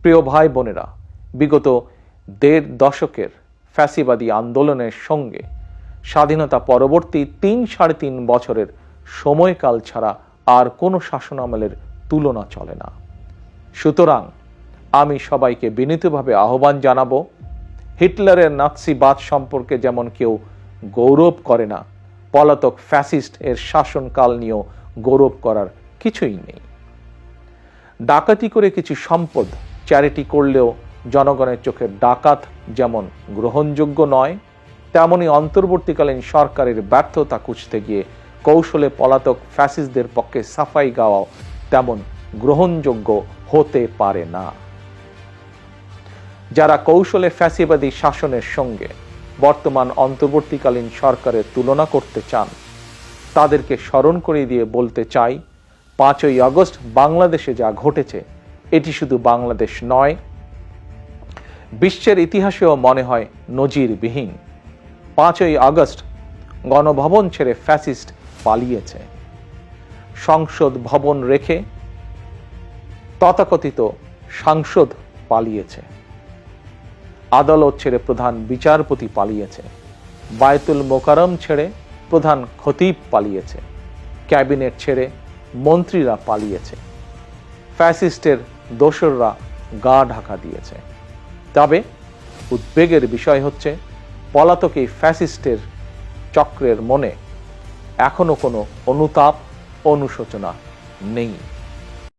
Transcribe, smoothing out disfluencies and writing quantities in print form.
প্রিয় ভাই বোনেরা, বিগত ১.৫ দশকের ফ্যাসিবাদী আন্দোলনের সঙ্গে স্বাধীনতা পরবর্তী ৩-৩.৫ বছরের সময়কাল ছাড়া আর কোনো শাসনামলের তুলনা চলে না। সুতরাং আমি সবাইকে বিনীতভাবে আহ্বান জানাবো, হিটলারের নাৎসিবাদ সম্পর্কে যেমন কেউ গৌরব করে না, পলাতক ফ্যাসিস্ট এর শাসনকাল নিয়েও গৌরব করার কিছুই নেই। ডাকাতি করে কিছু সম্পদ চ্যারিটি করলেও জনগণের চোখে ডাকাত যেমন গ্রহণযোগ্য নয়, তেমনি অন্তর্বর্তীকালীন সরকারের ব্যর্থতা খুঁজতে গিয়ে কৌশলে পলাতক ফ্যাসিস্টদের পক্ষে সাফাই গাওয়াও তেমন গ্রহণযোগ্য হতে পারে না। যারা কৌশলে ফ্যাসিবাদী শাসনের সঙ্গে বর্তমান অন্তর্বর্তীকালীন সরকারের তুলনা করতে চান, তাদেরকে স্মরণ করিয়ে দিয়ে বলতে চাই, ৫ই আগস্ট বাংলাদেশে যা ঘটেছে এটি শুধু বাংলাদেশ নয়, বিশ্বের ইতিহাসেও মনে হয় নজিরবিহীন। ৫ই আগস্ট গণভবন ছেড়ে ফ্যাসিস্ট পালিয়েছে। সংসদ ভবন রেখে তথাকথিত সাংসদ পালিয়েছে। আদালত ছেড়ে প্রধান বিচারপতি পালিয়েছে। বায়তুল মোকাররম ছেড়ে প্রধান খতিব পালিয়েছে। ক্যাবিনেট ছেড়ে মন্ত্রীরা পালিয়েছে। ফ্যাসিস্টের দোসররা গা ঢাকা দিয়েছে। তবে উদ্বেগের বিষয় হচ্ছে, পলাতক এই ফ্যাসিস্টের চক্রের মনে এখনো কোনো অনুতাপ, অনুশোচনা নেই।